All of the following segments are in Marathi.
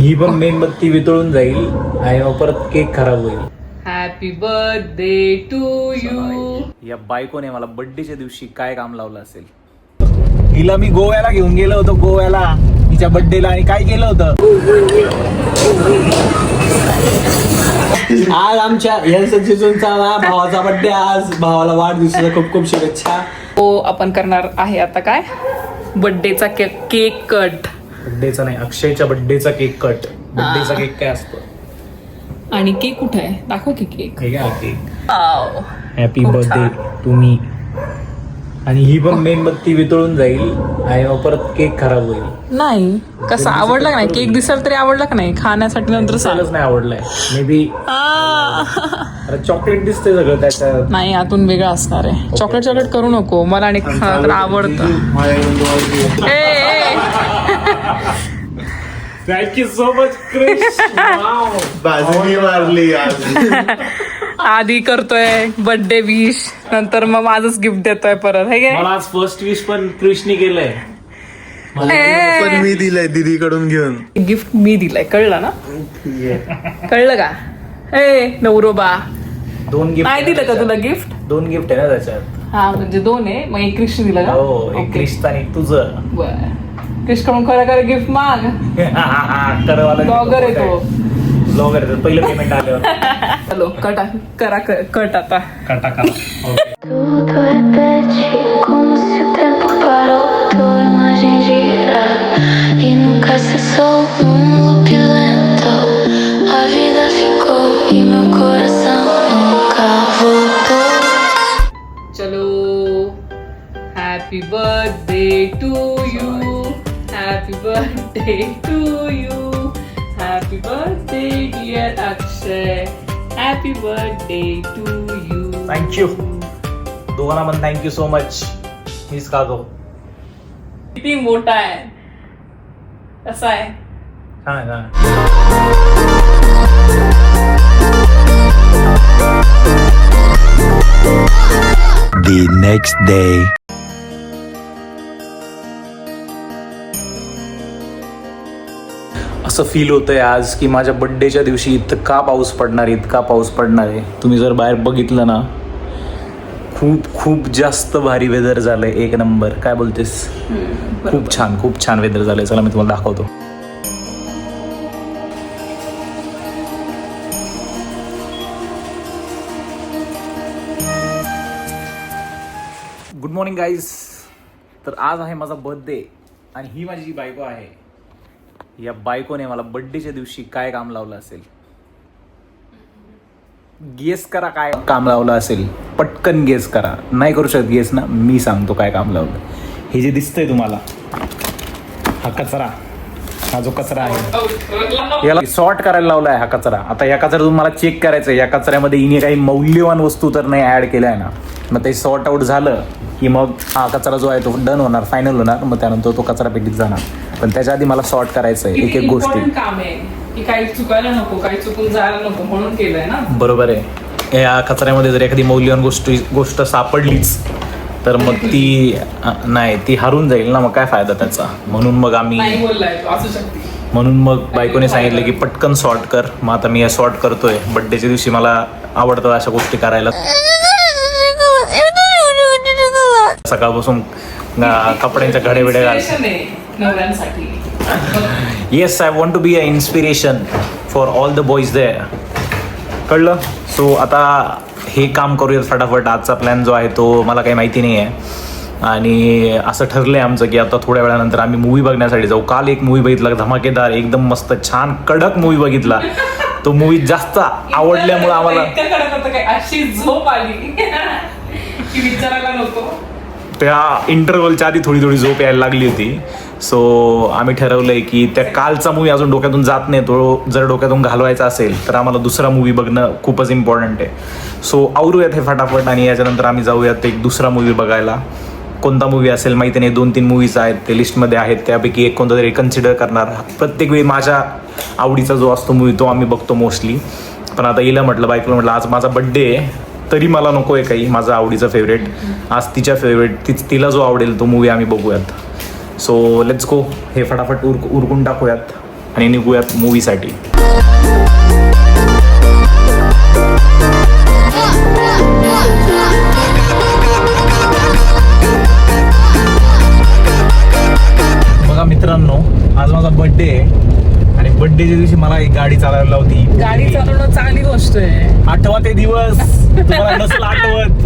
ही पण मेणबत्ती वितळून जाईल आणि मग परत केक खराब होईल. Happy birthday to you. या बायकोने मला बर्थडेच्या दिवशी काय काम लावलं असेल. हिला मी गोव्याला घेऊन गेलो होतो, गोव्याला तिच्या बर्थडेला, आणि काय केलं होतं. आज आमच्या यांचा भावाचा बर्थडे, आज भावाला वाढदिवसाच्या खूप खूप शुभेच्छा. हो, आपण करणार आहे आता काय बर्थडेचा केक कट. बर्थडेचा नाही, अक्षयच्या बर्थडेचा केक कट. बर्थडेचा केक काय असतो. आणि केक कुठे आहे दाखव की केक. हे काय cake. Happy birthday to me. आणि ही पण मेणबत्ती वितळून जाईल आणि मग परत केक खराब होईल. नाही कसं आवडला का नाही केक. दिसायला तरी आवडला का नाही खाण्यासाठी नंतर सांग. नाही आवडलाय मे बी. चॉकलेट दिसते सगळं त्याच्यात. नाही आतून वेगळं असणार आहे. चॉकलेट करू नको मला आणि आवडतं. Thank you so much Krish. बाजूनी मारली आधी करतोय बर्थडे विश, नंतर मग माझंच गिफ्ट देतोय परत. हे मला आज फर्स्ट विश पण क्रिशने केलंय. पण मी दिलंय दीदीकडून घेऊन. गिफ्ट मी दिलंय कळलं ना. कळलं का. ए नवरोबा 2 गिफ्ट नाही दिलं का तुला गिफ्ट. 2 गिफ्ट आहे ना त्याच्यात. हा म्हणजे 2 आहे. मग एक क्रिश दिलं का. हो, एक क्रिशचा आणि तुझं. बर क्रिश कडून खरं गिफ्ट माग. करवाला ब्लॉगर आहे तो. ब्लॉगर आहे. पहिलं पेमेंट आल्यावर. हॅलो करा कट आता. कटा. Tudo repete como se o tempo parou. Tua imagem gira e nunca cessou num loop lento. A vida ficou e meu coração nunca voltou. चलो happy birthday to you. Happy birthday to you. Happy birthday dear Akshay. Happy birthday to you. Thank you दोघांना पण. Thank you so much. मिस कागो. किती मोठा आहे कसा आहे. छान आहे. The next day. असं फील होतंय आज की माझ्या बर्थडेच्या दिवशी इतका पाऊस पडणार आहे. तुम्ही जर बाहेर बघितलं ना, खूप जास्त भारी वेदर झालंय. एक नंबर. काय बोलतेस. खूप छान वेदर झालंय. चला मी तुम्हाला दाखवतो. Good morning guys. तर आज आहे माझा बर्थडे आणि ही माझी बायको आहे. या बायकोने मला बर्थडेच्या दिवशी काय काम लावलं असेल. गेस करा काय काम लावलं असेल. पटकन गेस करा. नाही करू शकत गेस ना. मी सांगतो काय काम लावलं. हे जे दिसतंय तुम्हाला, हा कचरा, हा जो कचरा आहे याला सॉर्ट करायला लावला आहे. हा कचरा. आता या कचरा तुम्हाला चेक करायचं आहे. या कचऱ्यामध्ये हिने काही मौल्यवान वस्तू तर नाही ऍड केल्या आहे ना. मग ते सॉर्ट आउट झालं की मग हा कचरा जो आहे तो डन होणार, फायनल होणार. मग त्यानंतर तो कचरा पेटीत जाणार. पण त्याच्या आधी मला सॉर्ट करायचं आहे एक गोष्टी. काम आहे की काही चुकायला नको, काही चुकून जायला नको म्हणून केलंय ना. बरोबर आहे. या कचऱ्यामध्ये जर एखादी मौल्यवान गोष्ट सापडलीच तर मग ती हरून जाईल ना. मग काय फायदा त्याचा. म्हणून मग नाही बोललाय तो असू शकते. म्हणून मग बायकोने सांगितलं की पटकन सॉर्ट कर. मग आता मी सॉर्ट करतोय. बर्थडेच्या दिवशी मला आवडतं अशा गोष्टी करायला. सकाळपासून कपड्यांच्या घडे बिडे नवऱ्यांसाठी. Yes, I want to be a inspiration for all the boys there. कळलं. सो आता हे काम करूयात फटाफट. आजचा प्लॅन जो आहे तो मला काही माहिती नाही आहे. आणि असं ठरलंय आमचं की आता थोड्या वेळानंतर आम्ही मूवी बघण्यासाठी जाऊ. काल एक मूवी बघितला धमाकेदार, एकदम मस्त छान कडक मूवी बघितला. तो मूवी जास्त आवडल्यामुळे आम्हाला अशी झोप आली की विचारायला नको. त्या इंटरव्हलच्या आधी थोडी झोप यायला लागली होती. सो आम्ही ठरवलंय की त्या कालचा मूवी अजून डोक्यातून जात नाही. तो जर डोक्यातून घालवायचा असेल तर आम्हाला दुसरा मूवी बघणं खूपच इम्पॉर्टंट आहे. सो आवरूयात हे फटाफट आणि याच्यानंतर आम्ही जाऊयात एक दुसरा मूवी बघायला. कोणता मूवी असेल माहिती नाही. 2-3 मूवीज आहेत ते लिस्टमध्ये आहेत. त्यापैकी एक कोणता तरी कन्सिडर करणार. प्रत्येक वेळी माझ्या आवडीचा जो असतो मूवी तो आम्ही बघतो मोस्टली. पण आता हिला म्हटलं, बायकोला म्हटलं आज माझा बड्डे आहे तरी मला नको आहे काही माझा आवडीचा फेवरेट. आज तिच्या फेवरेट तिला जो आवडेल तो मूवी आम्ही बघूयात. So let's go. हे फटाफट उरकून टाकूयात आणि निघूयात मूवीसाठी. बघा मित्रांनो, आज माझा बर्थडे आहे आणि बर्थडेच्या दिवशी मला एक गाडी चालवायला होती. गाडी चालवणं चांगली गोष्ट आहे. आठवा ते दिवस तुम्हाला नसेल आठवत.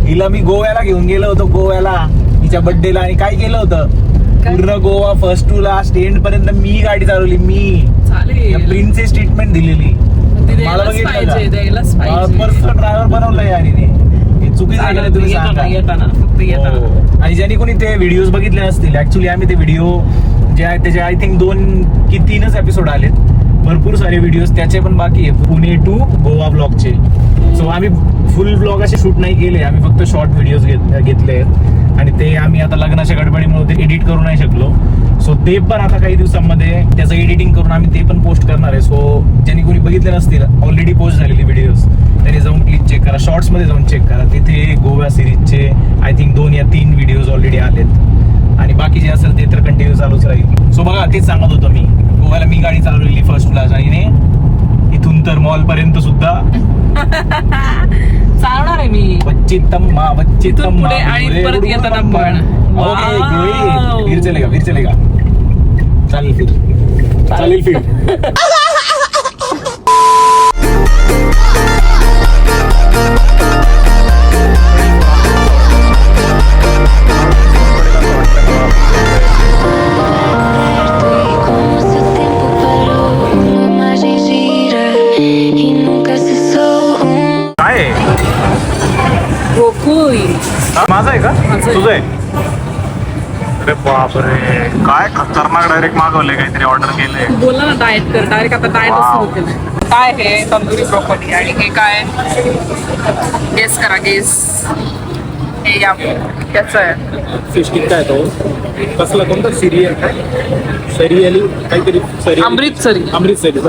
हिला मी गोव्याला घेऊन गेलो होतो, गोव्याला तिच्या बर्थडेला. आणि काय केलं होतं, पूर्ण Goa first to last end पर्यंत मी गाडी चालवली. मी चालेल. प्रिन्सेस ट्रीटमेंट दिलेली. मला बघितलं पर्सनल ड्रायव्हर बनवलंय आणि हे चुकीचं आहे का तुम्ही सांगा. हो. आणि ज्यांनी कोणी ते व्हिडिओज बघितले नसतील, ऍक्च्युली आम्ही ते व्हिडिओ जे आहेत त्याचे आय थिंक 2 की 3च एपिसोड आलेत. भरपूर सारे व्हिडिओज त्याचे पण बाकी आहे, पुणे टू गोवा ब्लॉगचे. सो आम्ही फुल ब्लॉग असे शूट नाही केले, आम्ही फक्त शॉर्ट व्हिडिओज घेतले आहेत आणि ते आम्ही आता लग्नाच्या गडबडीमुळे ते एडिट करू नाही शकलो. सो ते पण आता काही दिवसांमध्ये त्याचं एडिटिंग करून आम्ही ते पण पोस्ट करणार आहे. सो ज्यांनी कोणी बघितले नसतील, ऑलरेडी पोस्ट झालेली व्हिडिओज, त्यांनी जाऊन प्लीज चेक करा. शॉर्ट्समध्ये जाऊन चेक करा, तिथे गोवा सिरीजचे आय थिंक 2 या 3 व्हिडिओज ऑलरेडी आलेत आणि बाकी जे असेल ते तर कंटिन्यू चालूच राहील. सो बघा, तेच सांगत होतो मी, गोव्याला मी गाडी चालवलेली फर्स्ट क्लास आणि इथून तर मॉल पर्यंत सुद्धा चालणार आहे मी. वच्चितम्मा पुढे आणि परत येताना पण. फिर चलेगा चालेल फिर. Como se o tempo parou, uma imagem gira e nunca cessou. काय आहे? गोकुळ. माझा आहे का माझं आहे. तुझं आहे? अरे बापरे, काय खतरनाक डायरेक्ट मागवलंय, काहीतरी ऑर्डर केलंय. बोलला ना डाएट कर, डायरेक्ट आता डाएट Wow. सुरू केलं. काय हे तंदुरी ब्रोकोली आणि हे काय, गेस करा गेस. हे या त्याचं आहे. फिश टिक्का आहे तो. कसला कोणता सिरियल काय सरियली काहीतरी अमृतसरी. अमृतसरी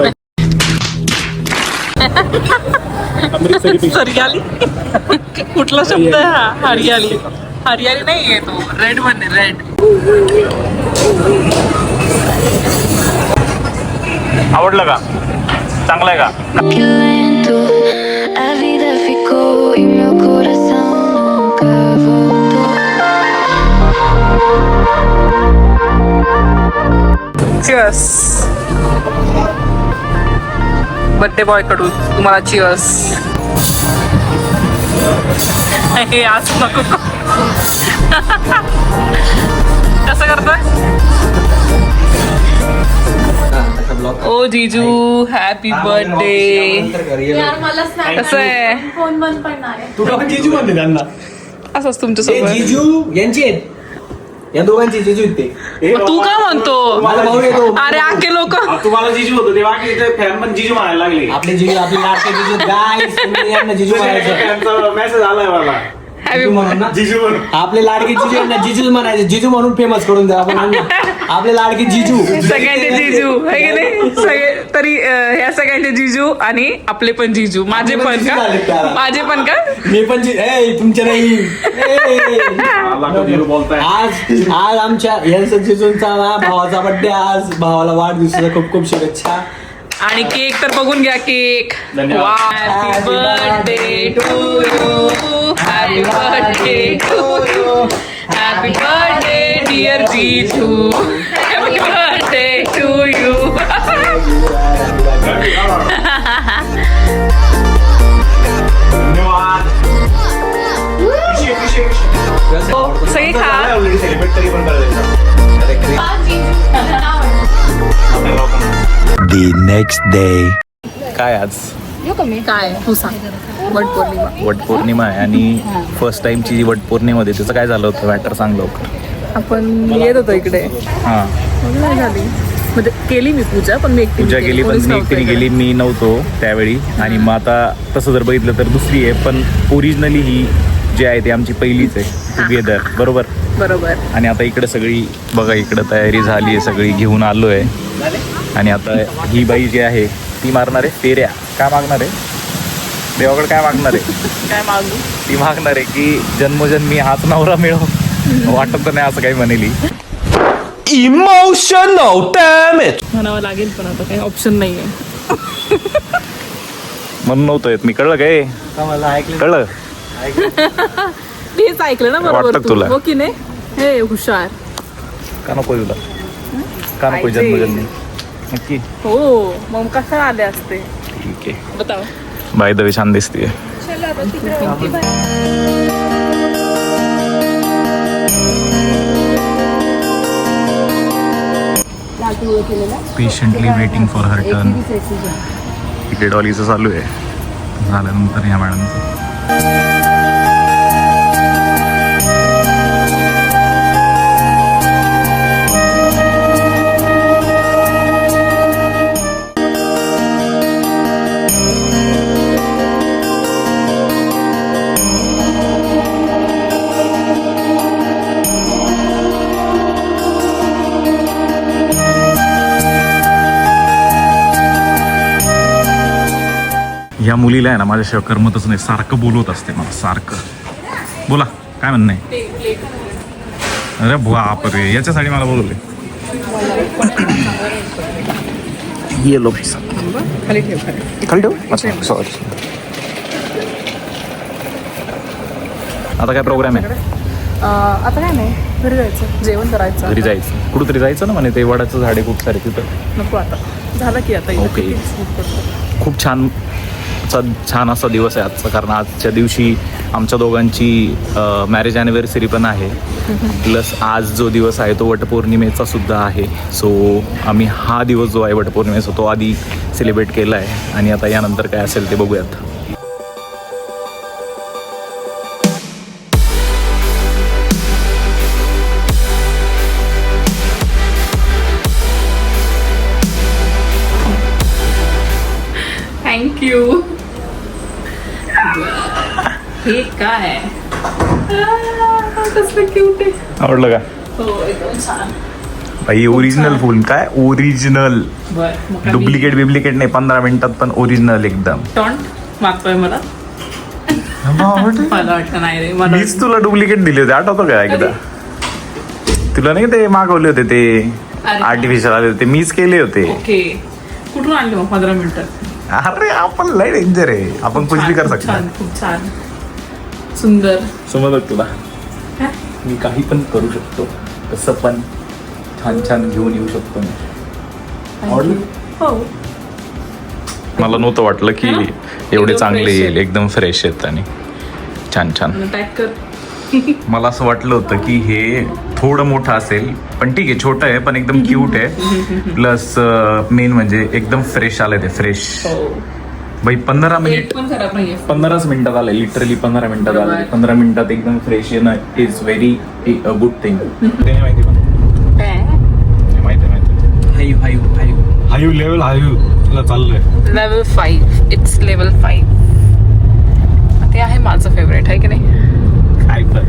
अमृतसरी फिश. हरियाली. कुठला शब्द आहे हा? हरियाली. हरियाली नाही आहे तो, रेड वन आहे, रेड. आवडलं का? चांगलं आहे का? Que lento a vida ficou e meu coração nunca voltou. Cheers. Birthday boy कडून तुम्हाला चिअर्स. हे आज नको. कसं करतोय? ओ जीजू, हॅपी बर्थडे. कसं आहे? फोन बंद पडणार आहे. तुला पण जिजू म्हणते त्यांना. असंच तुमच्या हे सोबत. जिजू यांचे आहेत, या दोघांचे जिजू आहेत ते. तू काय म्हणतो? माझा भाऊ येतो. अरे आखे लोक. तुम्हाला जिजू होतो ते बाकी फॅन पण जिजू म्हणायला लागले. आपले जिजू, आपले लाडके जिजू, गाईस यांना जिजू म्हणायचं. मेसेज आलाय मला, जिजू म्हणून ना, जिजू म्हणून. आपले लाडके जिजू यांना जिजूच म्हणायचे. जिजू म्हणून फेमस करून द्या आपण यांना. आपले लाडके जिजू, सगळ्यांचे जिजू आहे की नाही? सगळे तरी ह्या सगळ्यांचे जिजू आणि आपले पण जिजू. माझे पण का? माझे पण का? मी पण तुमच्या नाही. बोलताय आज आमच्या यांचा जिजूंचा ना भावाचा बर्थडे. आज भावाला वाढदिवसाच्या खूप खूप शुभेच्छा. आणि केक तर बघून घ्या. केक. धन्यवाद. Happy birthday to you. Happy birthday to you. Happy birthday dear जीजू. Happy birthday to you. धन्यवाद. सगळी खा. सेलिब्रेट तरी पण करायचं. The next day. काय आज काय तू सांग. वट पौर्णिमा. वटपौर्णिमा आहे आणि फर्स्ट टाइमची जी वटपौर्णिमा होती त्याचं काय झालं होतं, मॅटर सांग लवकर. आपण येत होतो इकडे. हां, नाही झाली म्हणजे केली मी पूजा, पण मी एकटी पूजा केली पण मी एकटीने गेली, मी नव्हतो त्यावेळी. आणि मग आता तसं जर बघितलं तर दुसरी आहे, पण ओरिजिनली ही जी आहे ती आमची पहिलीच आहे टुगेदर, बरोबर. बरोबर. आणि आता इकडे सगळी बघा, इकडं तयारी झाली आहे, सगळी घेऊन आलो आहे. आणि आता ही बाई जी आहे ती मारणार आहे फेऱ्या. काय मागणार आहे देवाकडे, काय मागणार आहे? काय मागू? ती मागणार आहे की जन्मोजन्मी हाच नवरा मिळव. वाटत तर नाही असं काही म्हणेली. Emotional damage. म्हणावं लागेल पण आता काही ऑप्शन नाहीये. म्हणून नव्हतं येत मी. कळलं काय? मला ऐकलं कळलं? तेच ऐकलं ना बरोबर वाटतं तू. तुला? हो की नाही? हे हुशार. का नको तुला? का नको पाहिजे. जन्मजन्मी? नक्की. हो मग कशा आले असते ठीक आहे. बताओ. बाय द वे छान दिसते. Patiently waiting for her turn. Ticket वालीचं चालू आहे. झाल्यानंतर या मॅडमचं. ह्या मुलीला आहे ना माझ्याशिवाय करमतच नाही. सारखं बोलवत असते मला, सारखं. बोला काय म्हणणं आहे? अरे बापरे, याच्यासाठी मला बोलवले. येलो पैसा खाली ठेव खाली. खाली ठेव. अच्छा सॉरी. आता काय प्रोग्राम आहे? आता काय नाही, घरी जायचं, जेवण करायचं. घरी जायचं. कुठंतरी जायचं ना म्हणे. ते वडाचं झाड आहे खूप सारे तिथं. नको आता, झालं की आता. ओके. खूप छान असा दिवस आहे आजचा. कारण आजच्या दिवशी आमच्या दोघांची मॅरेज ॲनिव्हर्सरी पण आहे. प्लस आज जो दिवस आहे तो वटपौर्णिमेचा सुद्धा आहे. सो आम्ही हा दिवस जो आहे वटपौर्णिमेचा तो आधी सेलिब्रेट केला आहे. आणि आता यानंतर काय असेल ते बघूयात. थँक्यू. हे काय कसलं क्यूट आहे. आवडलं का? हो एकदम छान. भाई ओरिजिनल फुल. काय ओरिजिनल? बरं डुप्लिकेट बिप्लिकेट नाही. 15 मिनिटात पण ओरिजिनल एकदम. टॉन्ट मागतोय मला. मला वाटतं नाही रे. मला मीच तुला डुप्लिकेट दिले होते, आठवतो का एकदा? तुला नाही ते मागवले होते ते अरे. आर्टिफिशियल आले होते, मीच केले होते. ओके. कुठून आणले मग 15 मिनिटात? अरे आपण लय डेंजर आहे. आपण कुछ भी कर सकतो. छान, खूप छान, सुंदर. समजलं तुला? हा? मी काही पण करू शकतो, कसं पण छान छान घेऊन येऊ शकतो मी. आवडलं? हो. मला नव्हतं वाटलं की हा? एवढे एकदम चांगले fresh येईल. आहे. एकदम फ्रेश आहेत आणि छान छान. पॅक कर. मला असं वाटलं होतं की हे थोडं मोठं असेल, पण ठीक आहे, छोटं आहे पण एकदम क्यूट आहे. प्लस मेन म्हणजे एकदम फ्रेश आलंय ते. फ्रेश हो. भाई 15 मिनिट एक पण खराब नाहीये. 15 मिनिटात आले. लिटरली 15 मिनिटात आले. बरोबर. 15 मिनिटात एकदम फ्रेश येणं इज व्हेरी गुड थिंग. ते माहिती पण माहिती हायू लेवल हायू तुला चाललंय. लेवल 5. It's level 5. ते आहे माझं फेवरेट, आहे की नाही? काय तर